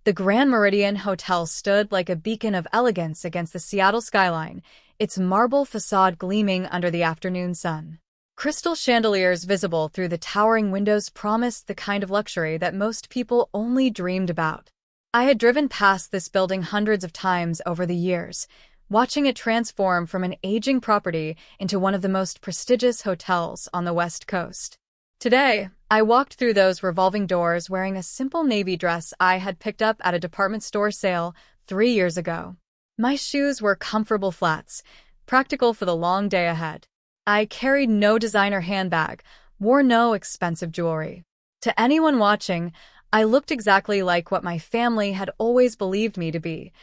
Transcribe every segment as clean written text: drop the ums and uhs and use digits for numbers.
The Grand Meridian Hotel stood like a beacon of elegance against the Seattle skyline, its marble facade gleaming under the afternoon sun. Crystal chandeliers visible through the towering windows promised the kind of luxury that most people only dreamed about. I had driven past this building hundreds of times over the years, watching it transform from an aging property into one of the most prestigious hotels on the West Coast. Today, I walked through those revolving doors wearing a simple navy dress I had picked up at a department store sale 3 years ago. My shoes were comfortable flats, practical for the long day ahead. I carried no designer handbag, wore no expensive jewelry. To anyone watching, I looked exactly like what my family had always believed me to be,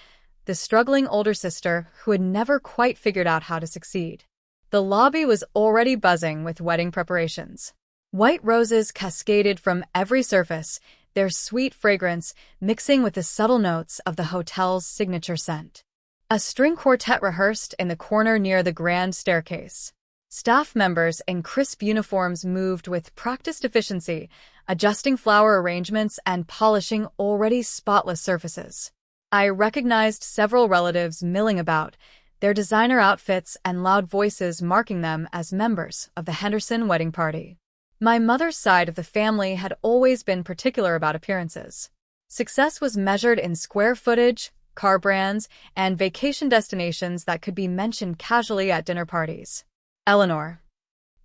the struggling older sister who had never quite figured out how to succeed. The lobby was already buzzing with wedding preparations. White roses cascaded from every surface, their sweet fragrance mixing with the subtle notes of the hotel's signature scent. A string quartet rehearsed in the corner near the grand staircase. Staff members in crisp uniforms moved with practiced efficiency, adjusting flower arrangements and polishing already spotless surfaces. I recognized several relatives milling about, their designer outfits and loud voices marking them as members of the Henderson wedding party. My mother's side of the family had always been particular about appearances. Success was measured in square footage, car brands, and vacation destinations that could be mentioned casually at dinner parties. Eleanor.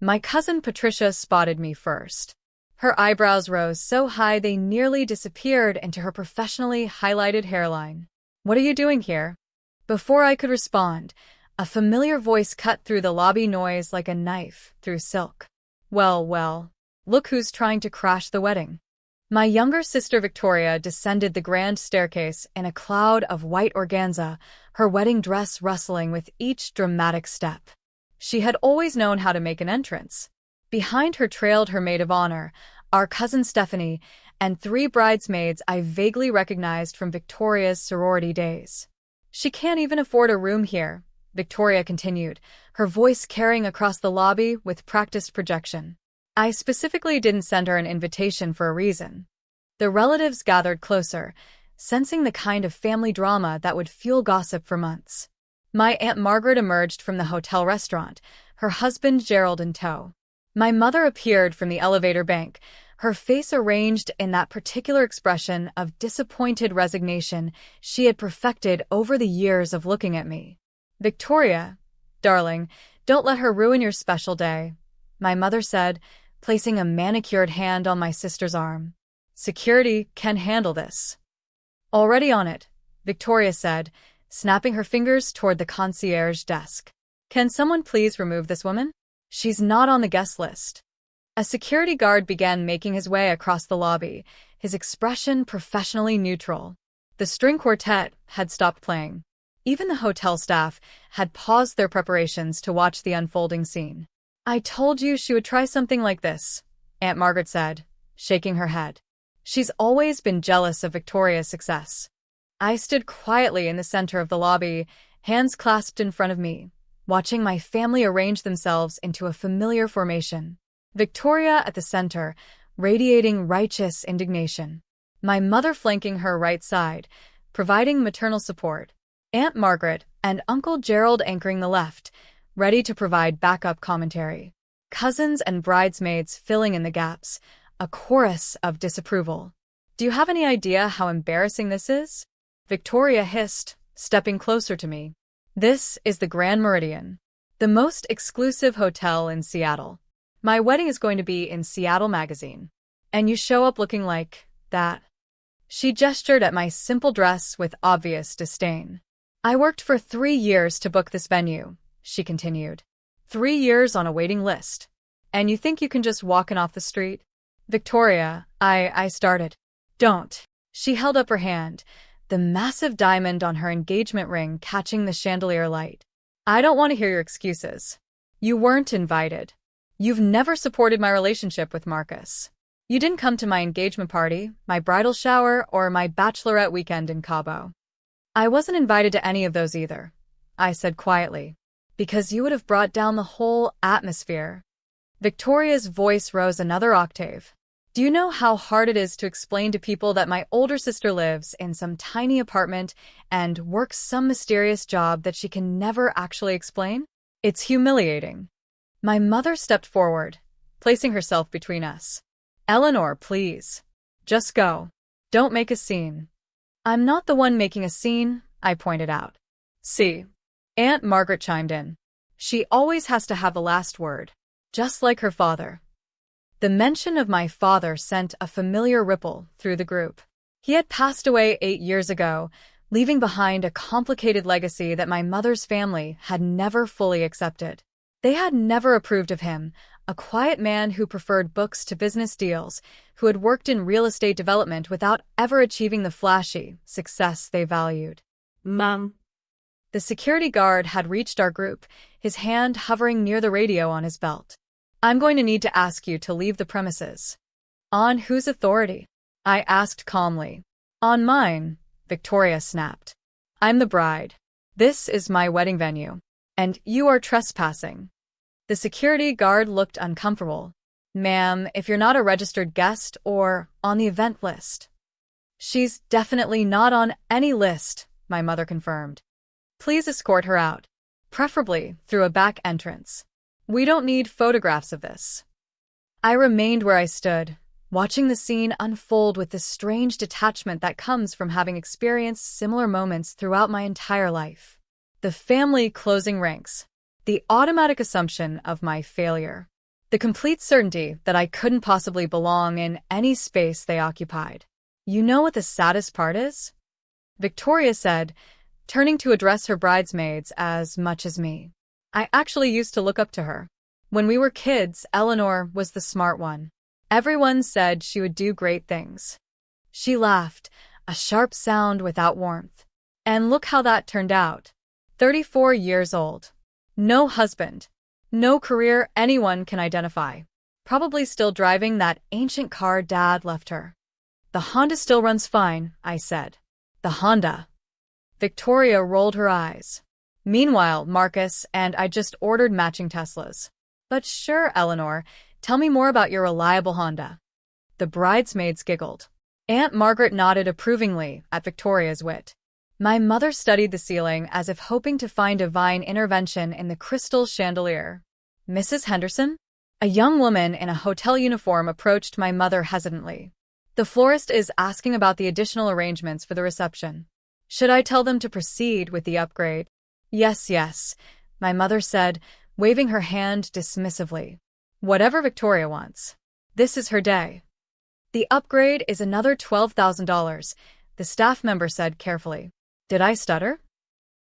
My cousin Patricia spotted me first. Her eyebrows rose so high they nearly disappeared into her professionally highlighted hairline. "What are you doing here?" Before I could respond, a familiar voice cut through the lobby noise like a knife through silk. Well, look who's trying to crash the wedding." My younger sister Victoria descended the grand staircase in a cloud of white organza, her wedding dress rustling with each dramatic step. She had always known how to make an entrance. Behind her trailed her maid of honor, our cousin Stephanie, and 3 bridesmaids I vaguely recognized from Victoria's sorority days. "She can't even afford a room here," Victoria continued, her voice carrying across the lobby with practiced projection. I specifically didn't send her an invitation for a reason. The relatives gathered closer, sensing the kind of family drama that would fuel gossip for months. My Aunt Margaret emerged from the hotel restaurant, her husband Gerald in tow. My mother appeared from the elevator bank, her face arranged in that particular expression of disappointed resignation she had perfected over the years of looking at me. "Victoria, darling, don't let her ruin your special day," my mother said, placing a manicured hand on my sister's arm. "Security can handle this." "Already on it," Victoria said, snapping her fingers toward the concierge desk. "Can someone please remove this woman? She's not on the guest list." A security guard began making his way across the lobby, his expression professionally neutral. The string quartet had stopped playing. Even the hotel staff had paused their preparations to watch the unfolding scene. "I told you she would try something like this," Aunt Margaret said, shaking her head. She's always been jealous of Victoria's success. I stood quietly in the center of the lobby, hands clasped in front of me, watching my family arrange themselves into a familiar formation. Victoria at the center, radiating righteous indignation. My mother flanking her right side, providing maternal support. Aunt Margaret and Uncle Gerald anchoring the left, ready to provide backup commentary. Cousins and bridesmaids filling in the gaps, a chorus of disapproval. "Do you have any idea how embarrassing this is?" Victoria hissed, stepping closer to me. "This is the Grand Meridian, the most exclusive hotel in Seattle. My wedding is going to be in Seattle Magazine. And you show up looking like that." She gestured at my simple dress with obvious disdain. "I worked for 3 years to book this venue," she continued. 3 years on a waiting list. And you think you can just walk in off the street?" "Victoria, I started." "Don't." She held up her hand, the massive diamond on her engagement ring catching the chandelier light. "I don't want to hear your excuses. You weren't invited. You've never supported my relationship with Marcus. You didn't come to my engagement party, my bridal shower, or my bachelorette weekend in Cabo." "I wasn't invited to any of those either," I said quietly, "because you would have brought down the whole atmosphere." Victoria's voice rose another octave. Do you know how hard it is to explain to people that my older sister lives in some tiny apartment and works some mysterious job that she can never actually explain? It's humiliating. My mother stepped forward, placing herself between us. Eleanor, please. Just go. Don't make a scene. I'm not the one making a scene, I pointed out. See. Aunt Margaret chimed in. She always has to have the last word, just like her father. The mention of my father sent a familiar ripple through the group. He had passed away 8 years ago, leaving behind a complicated legacy that my mother's family had never fully accepted. They had never approved of him, a quiet man who preferred books to business deals, who had worked in real estate development without ever achieving the flashy success they valued. Mom. The security guard had reached our group, his hand hovering near the radio on his belt. I'm going to need to ask you to leave the premises. On whose authority? I asked calmly. On mine, Victoria snapped. I'm the bride. This is my wedding venue. And you are trespassing. The security guard looked uncomfortable. Ma'am, if you're not a registered guest or on the event list. She's definitely not on any list, my mother confirmed. Please escort her out, preferably through a back entrance. We don't need photographs of this. I remained where I stood, watching the scene unfold with the strange detachment that comes from having experienced similar moments throughout my entire life. The family closing ranks, the automatic assumption of my failure, the complete certainty that I couldn't possibly belong in any space they occupied. You know what the saddest part is? Victoria said, turning to address her bridesmaids as much as me. I actually used to look up to her. When we were kids, Eleanor was the smart one. Everyone said she would do great things. She laughed, a sharp sound without warmth. And look how that turned out. 34 years old. No husband. No career anyone can identify. Probably still driving that ancient car Dad left her. The Honda still runs fine, I said. The Honda. Victoria rolled her eyes. Meanwhile, Marcus and I just ordered matching Teslas. But sure, Eleanor, tell me more about your reliable Honda. The bridesmaids giggled. Aunt Margaret nodded approvingly at Victoria's wit. My mother studied the ceiling as if hoping to find divine intervention in the crystal chandelier. Mrs. Henderson? A young woman in a hotel uniform approached my mother hesitantly. The florist is asking about the additional arrangements for the reception. Should I tell them to proceed with the upgrade? Yes, my mother said, waving her hand dismissively. Whatever Victoria wants. This is her day. The upgrade is another $12,000, the staff member said carefully. Did I stutter?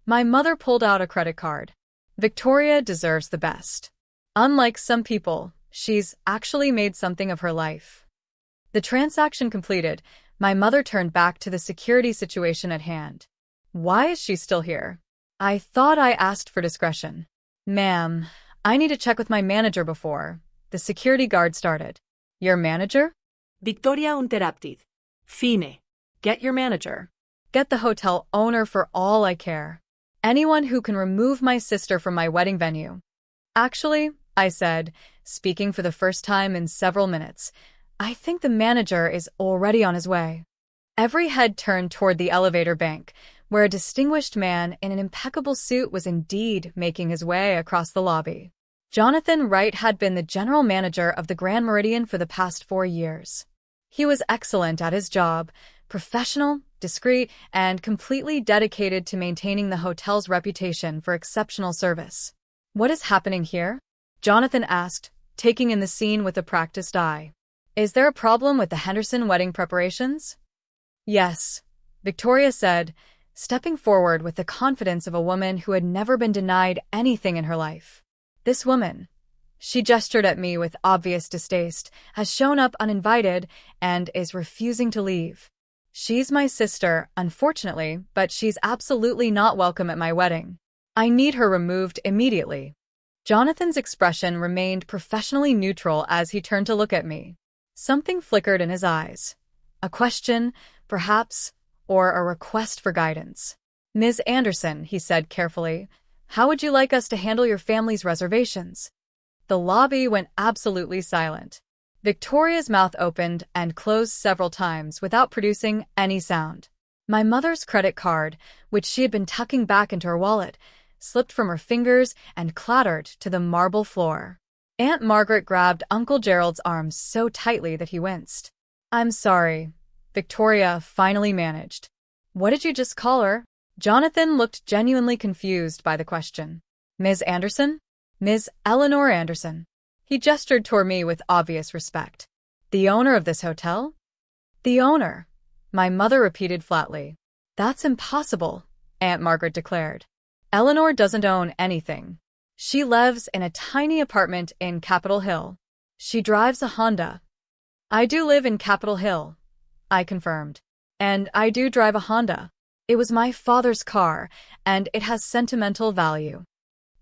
My mother pulled out a credit card. Victoria deserves the best. Unlike some people, she's actually made something of her life. The transaction completed, my mother turned back to the security situation at hand. Why is she still here? I thought I asked for discretion. Ma'am, I need to check with my manager before. The security guard started. Your manager? Victoria interrupted. Fine. Get your manager. Get the hotel owner for all I care. Anyone who can remove my sister from my wedding venue. Actually, I said, speaking for the first time in several minutes, I think the manager is already on his way. Every head turned toward the elevator bank, where a distinguished man in an impeccable suit was indeed making his way across the lobby. Jonathan Wright had been the general manager of the Grand Meridian for the past 4 years. He was excellent at his job, professional, discreet, and completely dedicated to maintaining the hotel's reputation for exceptional service. What is happening here? Jonathan asked, taking in the scene with a practiced eye. Is there a problem with the Henderson wedding preparations? Yes, Victoria said, stepping forward with the confidence of a woman who had never been denied anything in her life. This woman, she gestured at me with obvious distaste, has shown up uninvited and is refusing to leave. She's my sister, unfortunately, but she's absolutely not welcome at my wedding. I need her removed immediately. Jonathan's expression remained professionally neutral as he turned to look at me. Something flickered in his eyes. A question, perhaps, or a request for guidance. Ms. Anderson, he said carefully, how would you like us to handle your family's reservations? The lobby went absolutely silent. Victoria's mouth opened and closed several times without producing any sound. My mother's credit card, which she had been tucking back into her wallet, slipped from her fingers and clattered to the marble floor. Aunt Margaret grabbed Uncle Gerald's arms so tightly that he winced. "I'm sorry," Victoria finally managed. "What did you just call her?" Jonathan looked genuinely confused by the question. "Ms. Anderson? Ms. Eleanor Anderson." He gestured toward me with obvious respect. "The owner of this hotel?" "The owner," my mother repeated flatly. "That's impossible," Aunt Margaret declared. "Eleanor doesn't own anything. She lives in a tiny apartment in Capitol Hill. She drives a Honda." "I do live in Capitol Hill," I confirmed. "And I do drive a Honda. It was my father's car, and it has sentimental value."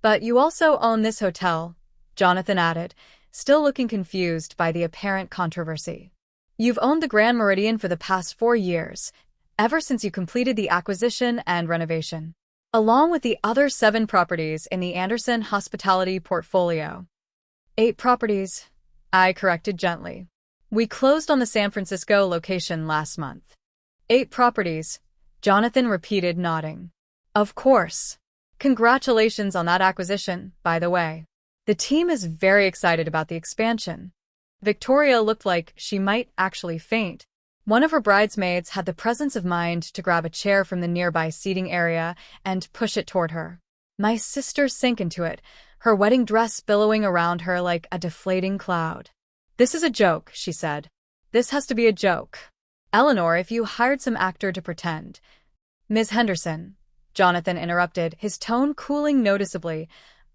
"But you also own this hotel," Jonathan added, still looking confused by the apparent controversy. "You've owned the Grand Meridian for the past 4 years, ever since you completed the acquisition and renovation, along with the other 7 properties in the Anderson Hospitality portfolio." "8 properties," I corrected gently. "We closed on the San Francisco location last month." "8 properties," Jonathan repeated, nodding. "Of course. Congratulations on that acquisition, by the way. The team is very excited about the expansion." Victoria looked like she might actually faint. One of her bridesmaids had the presence of mind to grab a chair from the nearby seating area and push it toward her. My sister sank into it, her wedding dress billowing around her like a deflating cloud. "This is a joke," she said. "This has to be a joke. Eleanor, if you hired some actor to pretend—" "Ms. Henderson," Jonathan interrupted, his tone cooling noticeably,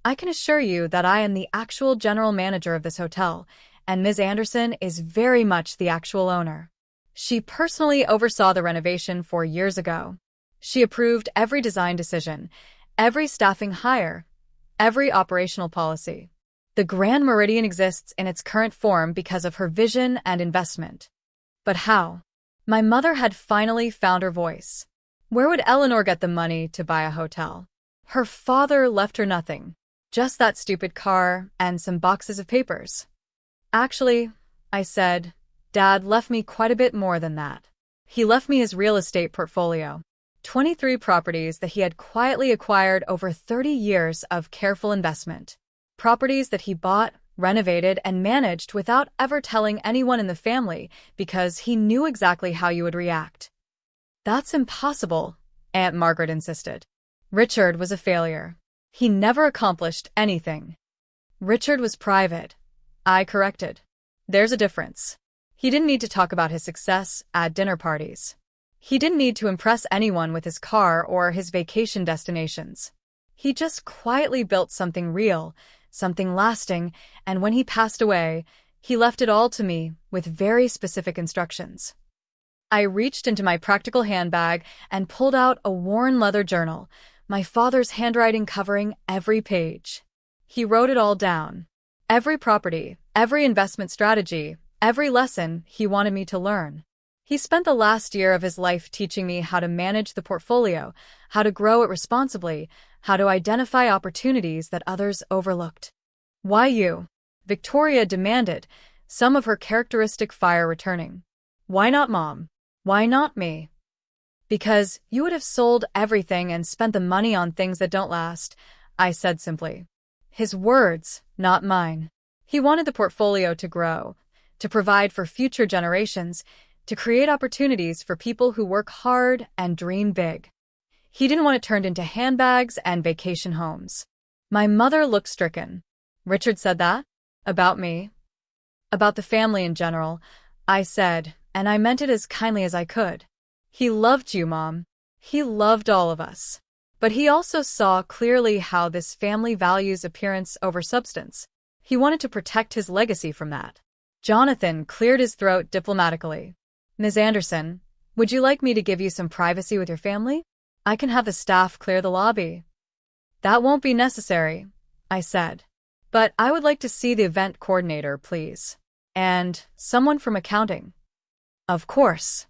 "I can assure you that I am the actual general manager of this hotel, and Ms. Anderson is very much the actual owner. She personally oversaw the renovation 4 years ago. She approved every design decision, every staffing hire, every operational policy. The Grand Meridian exists in its current form because of her vision and investment." "But how?" My mother had finally found her voice. "Where would Eleanor get the money to buy a hotel? Her father left her nothing. Just that stupid car and some boxes of papers." "Actually," I said, "Dad left me quite a bit more than that. He left me his real estate portfolio. 23 properties that he had quietly acquired over 30 years of careful investment. Properties that he bought, renovated, and managed without ever telling anyone in the family because he knew exactly how you would react." "That's impossible," Aunt Margaret insisted. "Richard was a failure. He never accomplished anything." "Richard was private," I corrected. "There's a difference. He didn't need to talk about his success at dinner parties. He didn't need to impress anyone with his car or his vacation destinations. He just quietly built something real, something lasting, and when he passed away, he left it all to me with very specific instructions." I reached into my practical handbag and pulled out a worn leather journal, my father's handwriting covering every page. He wrote it all down. Every property, every investment strategy, every lesson he wanted me to learn. He spent the last year of his life teaching me how to manage the portfolio, how to grow it responsibly, how to identify opportunities that others overlooked. "Why you?" Victoria demanded, some of her characteristic fire returning. "Why not Mom? Why not me?" "Because you would have sold everything and spent the money on things that don't last," I said simply. His words, not mine. He wanted the portfolio to grow, to provide for future generations, to create opportunities for people who work hard and dream big. He didn't want it turned into handbags and vacation homes. My mother looked stricken. "Richard said that? About me?" "About the family in general," I said, and I meant it as kindly as I could. "He loved you, Mom. He loved all of us. But he also saw clearly how this family values appearance over substance. He wanted to protect his legacy from that." Jonathan cleared his throat diplomatically. "Ms. Anderson, would you like me to give you some privacy with your family? I can have the staff clear the lobby." "That won't be necessary," I said. "But I would like to see the event coordinator, please. And someone from accounting." "Of course."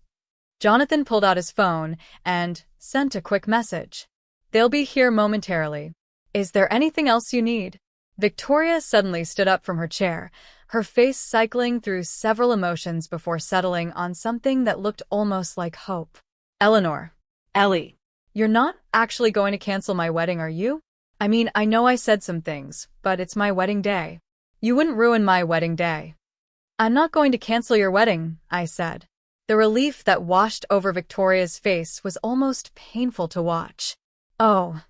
Jonathan pulled out his phone and sent a quick message. "They'll be here momentarily. Is there anything else you need?" Victoria suddenly stood up from her chair, her face cycling through several emotions before settling on something that looked almost like hope. Eleanor. Ellie. You're not actually going to cancel my wedding, are you? I mean, I know I said some things, but it's my wedding day. You wouldn't ruin my wedding day. I'm not going to cancel your wedding, I said. The relief that washed over Victoria's face was almost painful to watch. Oh,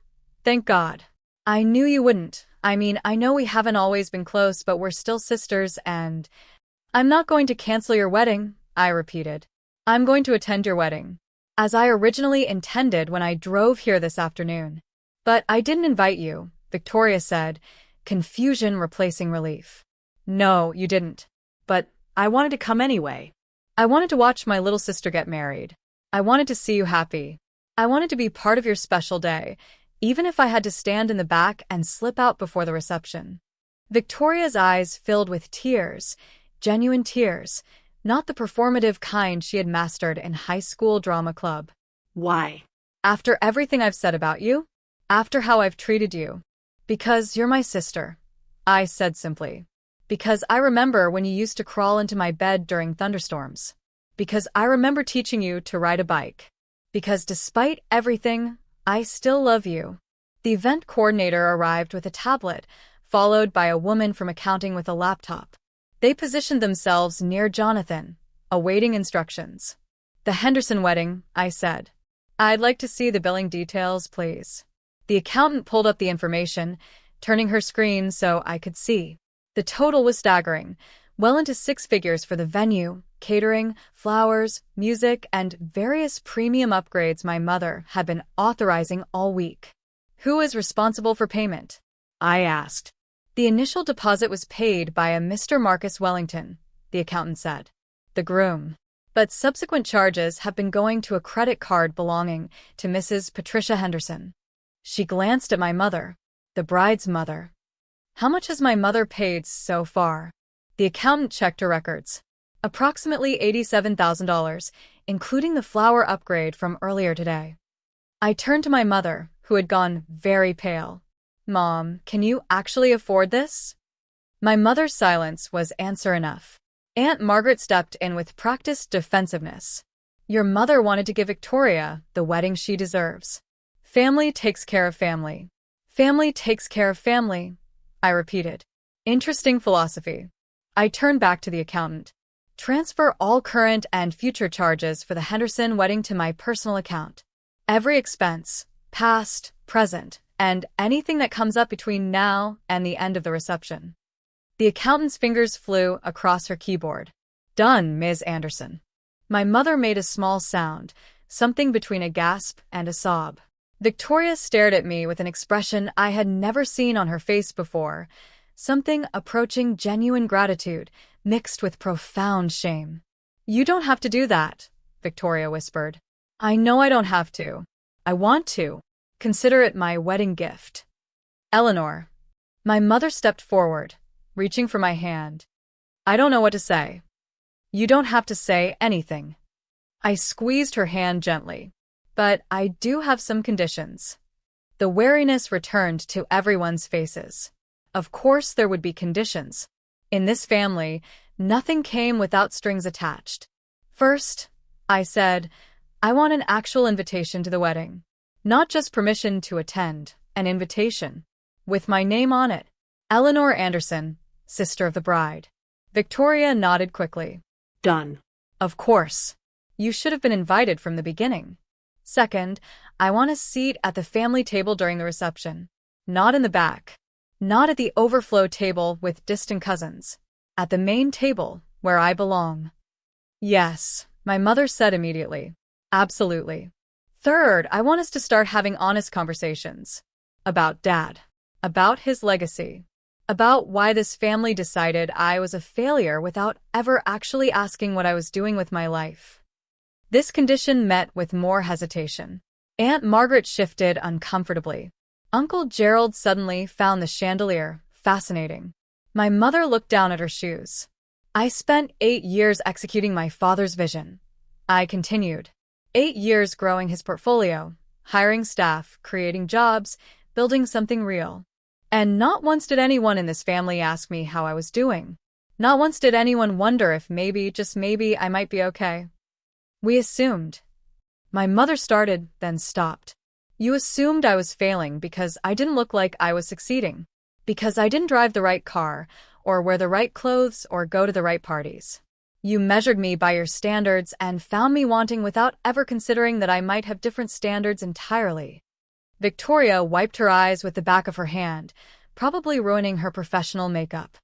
thank God. I knew you wouldn't. I mean, I know we haven't always been close, but we're still sisters and… I'm not going to cancel your wedding, I repeated. I'm going to attend your wedding, as I originally intended when I drove here this afternoon. But I didn't invite you, Victoria said, confusion replacing relief. No, you didn't. But I wanted to come anyway. I wanted to watch my little sister get married. I wanted to see you happy. I wanted to be part of your special day, even if I had to stand in the back and slip out before the reception. Victoria's eyes filled with tears, genuine tears, not the performative kind she had mastered in high school drama club. Why? After everything I've said about you? After how I've treated you? Because you're my sister, I said simply. Because I remember when you used to crawl into my bed during thunderstorms. Because I remember teaching you to ride a bike. Because despite everything, I still love you. The event coordinator arrived with a tablet, followed by a woman from accounting with a laptop. They positioned themselves near Jonathan, awaiting instructions. The Henderson wedding, I said. I'd like to see the billing details, please. The accountant pulled up the information, turning her screen so I could see. The total was staggering, well into six figures for the venue, catering, flowers, music, and various premium upgrades my mother had been authorizing all week. Who is responsible for payment? I asked. The initial deposit was paid by a Mr. Marcus Wellington, the accountant said. The groom. But subsequent charges have been going to a credit card belonging to Mrs. Patricia Henderson. She glanced at my mother, the bride's mother. How much has my mother paid so far? The accountant checked her records. Approximately $87,000, including the flower upgrade from earlier today. I turned to my mother, who had gone very pale. Mom, can you actually afford this? My mother's silence was answer enough. Aunt Margaret stepped in with practiced defensiveness. Your mother wanted to give Victoria the wedding she deserves. Family takes care of family. Family takes care of family, I repeated. Interesting philosophy. I turned back to the accountant. Transfer all current and future charges for the Henderson wedding to my personal account. Every expense, past, present, and anything that comes up between now and the end of the reception. The accountant's fingers flew across her keyboard. Done, Ms. Anderson. My mother made a small sound, something between a gasp and a sob. Victoria stared at me with an expression I had never seen on her face before, something approaching genuine gratitude, mixed with profound shame. You don't have to do that, Victoria whispered. I know I don't have to. I want to. Consider it my wedding gift. Eleanor. My mother stepped forward, reaching for my hand. I don't know what to say. You don't have to say anything. I squeezed her hand gently. But I do have some conditions. The wariness returned to everyone's faces. Of course there would be conditions. In this family, nothing came without strings attached. First, I said, I want an actual invitation to the wedding. Not just permission to attend, an invitation. With my name on it. Eleanor Anderson, sister of the bride. Victoria nodded quickly. Done. Of course. You should have been invited from the beginning. Second, I want a seat at the family table during the reception. Not in the back. Not at the overflow table with distant cousins. At the main table, where I belong. Yes, my mother said immediately. Absolutely. Third, I want us to start having honest conversations. About Dad. About his legacy. About why this family decided I was a failure without ever actually asking what I was doing with my life. This condition met with more hesitation. Aunt Margaret shifted uncomfortably. Uncle Gerald suddenly found the chandelier fascinating. My mother looked down at her shoes. I spent 8 years executing my father's vision. I continued. 8 years growing his portfolio, hiring staff, creating jobs, building something real. And not once did anyone in this family ask me how I was doing. Not once did anyone wonder if maybe, just maybe, I might be okay. We assumed. My mother started, then stopped. You assumed I was failing because I didn't look like I was succeeding. Because I didn't drive the right car, or wear the right clothes, or go to the right parties. You measured me by your standards and found me wanting without ever considering that I might have different standards entirely. Victoria wiped her eyes with the back of her hand, probably ruining her professional makeup.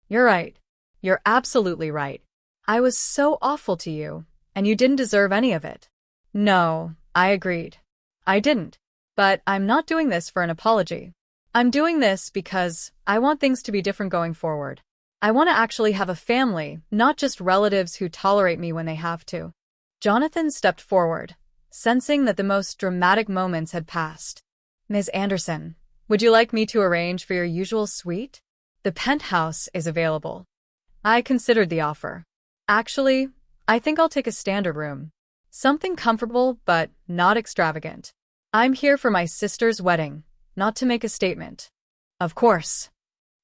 You're right. You're absolutely right. I was so awful to you, and you didn't deserve any of it. No, I agreed. I didn't. But I'm not doing this for an apology. I'm doing this because I want things to be different going forward. I want to actually have a family, not just relatives who tolerate me when they have to. Jonathan stepped forward, sensing that the most dramatic moments had passed. Ms. Anderson, would you like me to arrange for your usual suite? The penthouse is available. I considered the offer. Actually, I think I'll take a standard room. Something comfortable, but not extravagant. I'm here for my sister's wedding, not to make a statement. Of course.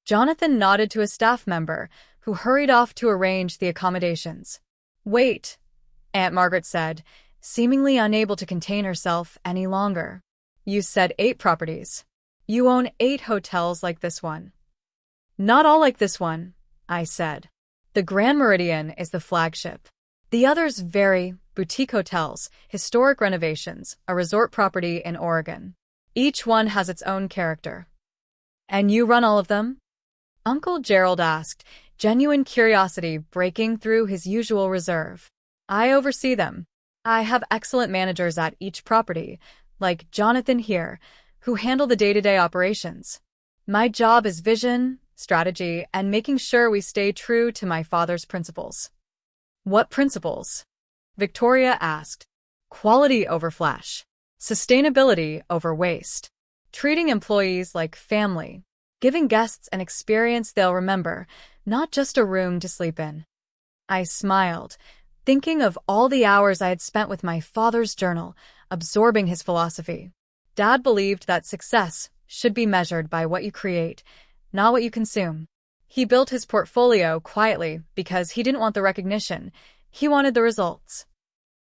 Jonathan nodded to a staff member, who hurried off to arrange the accommodations. Wait, Aunt Margaret said, seemingly unable to contain herself any longer. You said 8 properties. You own 8 hotels like this one. Not all like this one, I said. The Grand Meridian is the flagship. The others vary: boutique hotels, historic renovations, a resort property in Oregon. Each one has its own character. And you run all of them? Uncle Gerald asked, genuine curiosity breaking through his usual reserve. I oversee them. I have excellent managers at each property, like Jonathan here, who handle the day-to-day operations. My job is vision, strategy, and making sure we stay true to my father's principles. What principles? Victoria asked. Quality over flash. Sustainability over waste. Treating employees like family. Giving guests an experience they'll remember, not just a room to sleep in. I smiled, thinking of all the hours I had spent with my father's journal, absorbing his philosophy. Dad believed that success should be measured by what you create, not what you consume. He built his portfolio quietly because he didn't want the recognition. He wanted the results.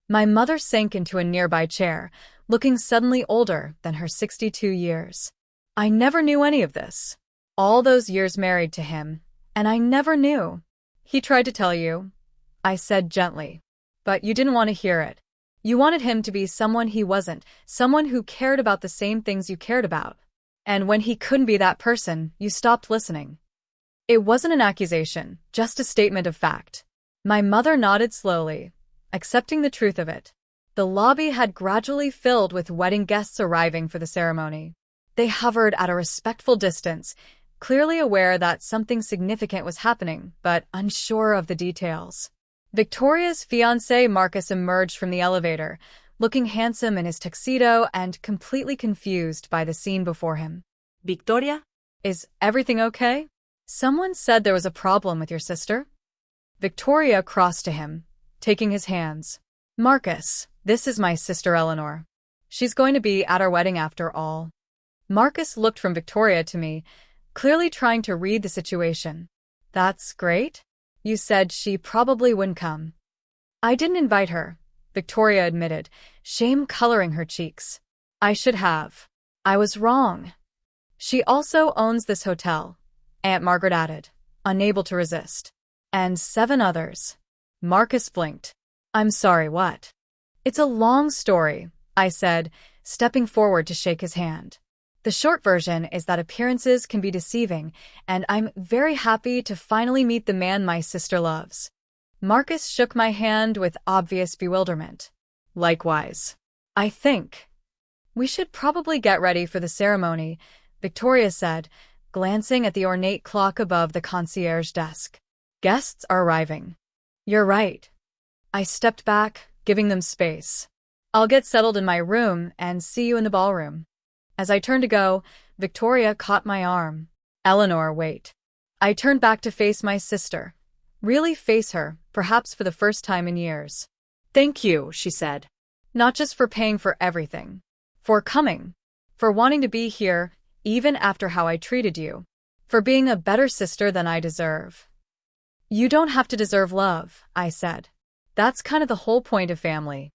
My mother sank into a nearby chair, looking suddenly older than her 62 years. I never knew any of this. All those years married to him, and I never knew. He tried to tell you, I said gently. But you didn't want to hear it. You wanted him to be someone he wasn't, someone who cared about the same things you cared about. And when he couldn't be that person, you stopped listening. It wasn't an accusation, just a statement of fact. My mother nodded slowly, accepting the truth of it. The lobby had gradually filled with wedding guests arriving for the ceremony. They hovered at a respectful distance, clearly aware that something significant was happening, but unsure of the details. Victoria's fiancé Marcus emerged from the elevator, looking handsome in his tuxedo and completely confused by the scene before him. Victoria? Is everything okay? Someone said there was a problem with your sister? Victoria crossed to him, taking his hands. Marcus, this is my sister Eleanor. She's going to be at our wedding after all. Marcus looked from Victoria to me, clearly trying to read the situation. That's great. You said she probably wouldn't come. I didn't invite her, Victoria admitted, shame coloring her cheeks. I should have. I was wrong. She also owns this hotel, Aunt Margaret added, unable to resist. And 7 others. Marcus blinked. I'm sorry, what? It's a long story, I said, stepping forward to shake his hand. The short version is that appearances can be deceiving, and I'm very happy to finally meet the man my sister loves. Marcus shook my hand with obvious bewilderment. Likewise. I think we should probably get ready for the ceremony, Victoria said, glancing at the ornate clock above the concierge desk. Guests are arriving. You're right. I stepped back, giving them space. I'll get settled in my room and see you in the ballroom. As I turned to go, Victoria caught my arm. Eleanor, wait. I turned back to face my sister. Really face her, perhaps for the first time in years. Thank you, she said. Not just for paying for everything. For coming. For wanting to be here, even after how I treated you. For being a better sister than I deserve. You don't have to deserve love, I said. That's kind of the whole point of family.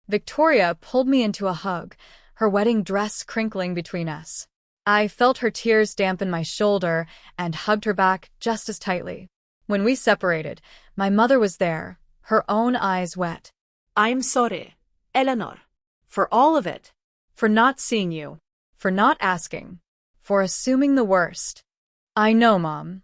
Victoria pulled me into a hug, her wedding dress crinkling between us. I felt her tears dampen my shoulder and hugged her back just as tightly. When we separated, my mother was there, her own eyes wet. I'm sorry, Eleanor. For all of it. For not seeing you. For not asking. For assuming the worst. I know, Mom.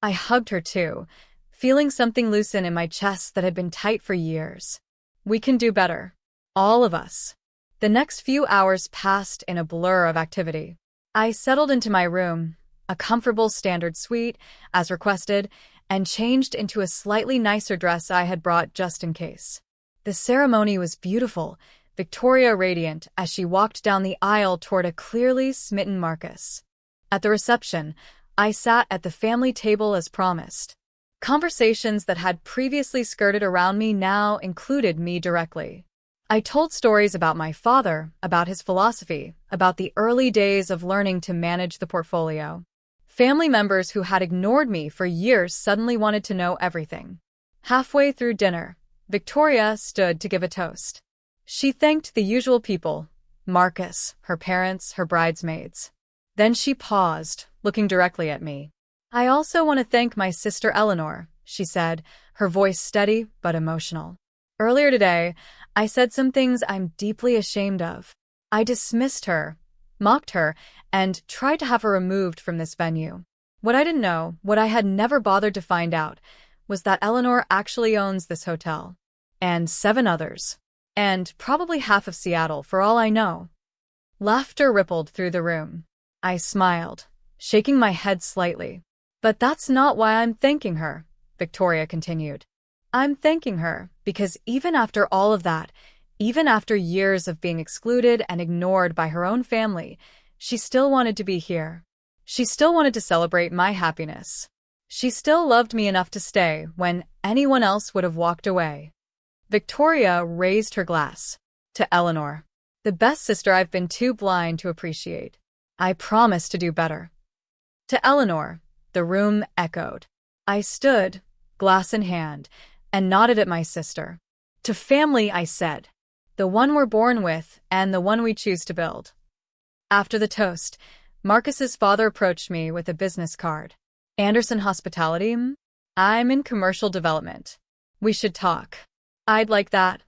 I hugged her too, feeling something loosen in my chest that had been tight for years. We can do better. All of us. The next few hours passed in a blur of activity. I settled into my room, a comfortable standard suite, as requested, and changed into a slightly nicer dress I had brought just in case. The ceremony was beautiful, Victoria radiant as she walked down the aisle toward a clearly smitten Marcus. At the reception, I sat at the family table as promised. Conversations that had previously skirted around me now included me directly. I told stories about my father, about his philosophy, about the early days of learning to manage the portfolio. Family members who had ignored me for years suddenly wanted to know everything. Halfway through dinner, Victoria stood to give a toast. She thanked the usual people, Marcus, her parents, her bridesmaids. Then she paused, looking directly at me. I also want to thank my sister Eleanor, she said, her voice steady but emotional. Earlier today, I said some things I'm deeply ashamed of. I dismissed her, mocked her, and tried to have her removed from this venue. What I didn't know, what I had never bothered to find out, was that Eleanor actually owns this hotel. And 7 others. And probably half of Seattle, for all I know. Laughter rippled through the room. I smiled, shaking my head slightly. But that's not why I'm thanking her, Victoria continued. I'm thanking her because even after all of that, even after years of being excluded and ignored by her own family, she still wanted to be here. She still wanted to celebrate my happiness. She still loved me enough to stay when anyone else would have walked away. Victoria raised her glass. To Eleanor. The best sister I've been too blind to appreciate. I promise to do better. To Eleanor. The room echoed. I stood, glass in hand, and nodded at my sister. To family, I said. The one we're born with and the one we choose to build. After the toast, Marcus's father approached me with a business card. Anderson Hospitality? I'm in commercial development. We should talk. I'd like that,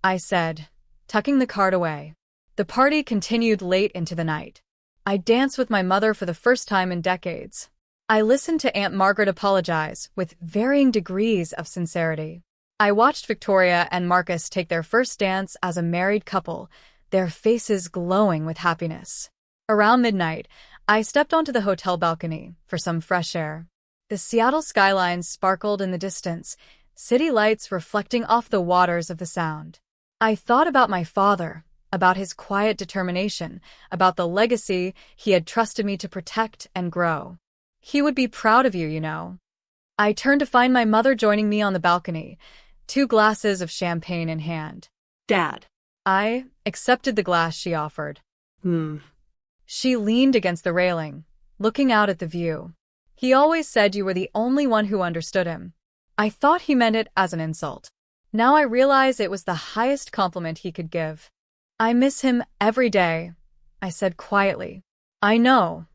I said, tucking the card away. The party continued late into the night. I danced with my mother for the first time in decades. I listened to Aunt Margaret apologize with varying degrees of sincerity. I watched Victoria and Marcus take their first dance as a married couple, their faces glowing with happiness. Around midnight, I stepped onto the hotel balcony for some fresh air. The Seattle skyline sparkled in the distance, city lights reflecting off the waters of the Sound. I thought about my father, about his quiet determination, about the legacy he had trusted me to protect and grow. He would be proud of you, you know. I turned to find my mother joining me on the balcony, 2 glasses of champagne in hand. Dad. I accepted the glass she offered. She leaned against the railing, looking out at the view. He always said you were the only one who understood him. I thought he meant it as an insult. Now I realize it was the highest compliment he could give. I miss him every day, I said quietly. I know.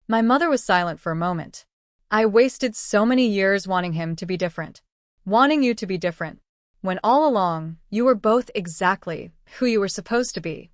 My mother was silent for a moment. I wasted so many years wanting him to be different. Wanting you to be different. When all along, you were both exactly who you were supposed to be.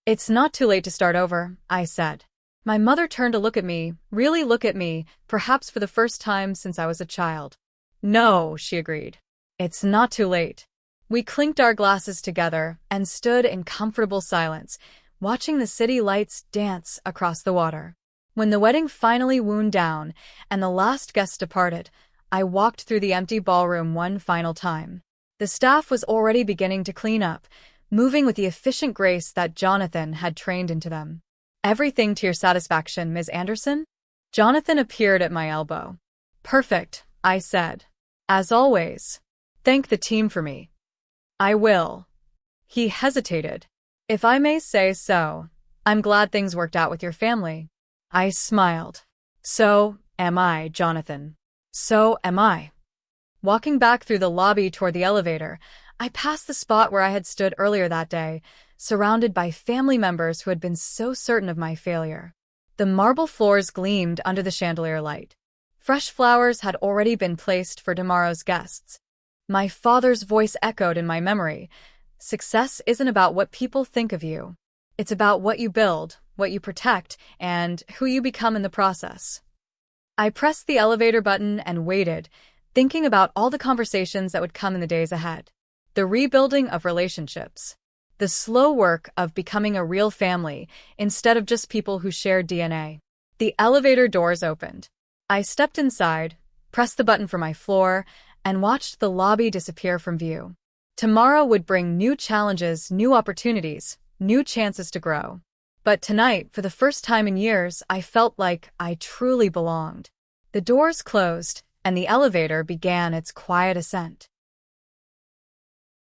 It's not too late to start over, I said. My mother turned to look at me, really look at me, perhaps for the first time since I was a child. No, she agreed. It's not too late. We clinked our glasses together and stood in comfortable silence, watching the city lights dance across the water. When the wedding finally wound down and the last guest departed, I walked through the empty ballroom one final time. The staff was already beginning to clean up, moving with the efficient grace that Jonathan had trained into them. Everything to your satisfaction, Ms. Anderson? Jonathan appeared at my elbow. Perfect, I said. As always. Thank the team for me. I will. He hesitated. If I may say so, I'm glad things worked out with your family. I smiled. So am I, Jonathan. So am I. Walking back through the lobby toward the elevator, I passed the spot where I had stood earlier that day, surrounded by family members who had been so certain of my failure. The marble floors gleamed under the chandelier light. Fresh flowers had already been placed for tomorrow's guests. My father's voice echoed in my memory. Success isn't about what people think of you. It's about what you build, what you protect, and who you become in the process. I pressed the elevator button and waited, thinking about all the conversations that would come in the days ahead. The rebuilding of relationships. The slow work of becoming a real family instead of just people who shared DNA. The elevator doors opened. I stepped inside, pressed the button for my floor, and watched the lobby disappear from view. Tomorrow would bring new challenges, new opportunities, new chances to grow. But tonight, for the first time in years, I felt like I truly belonged. The doors closed, and the elevator began its quiet ascent.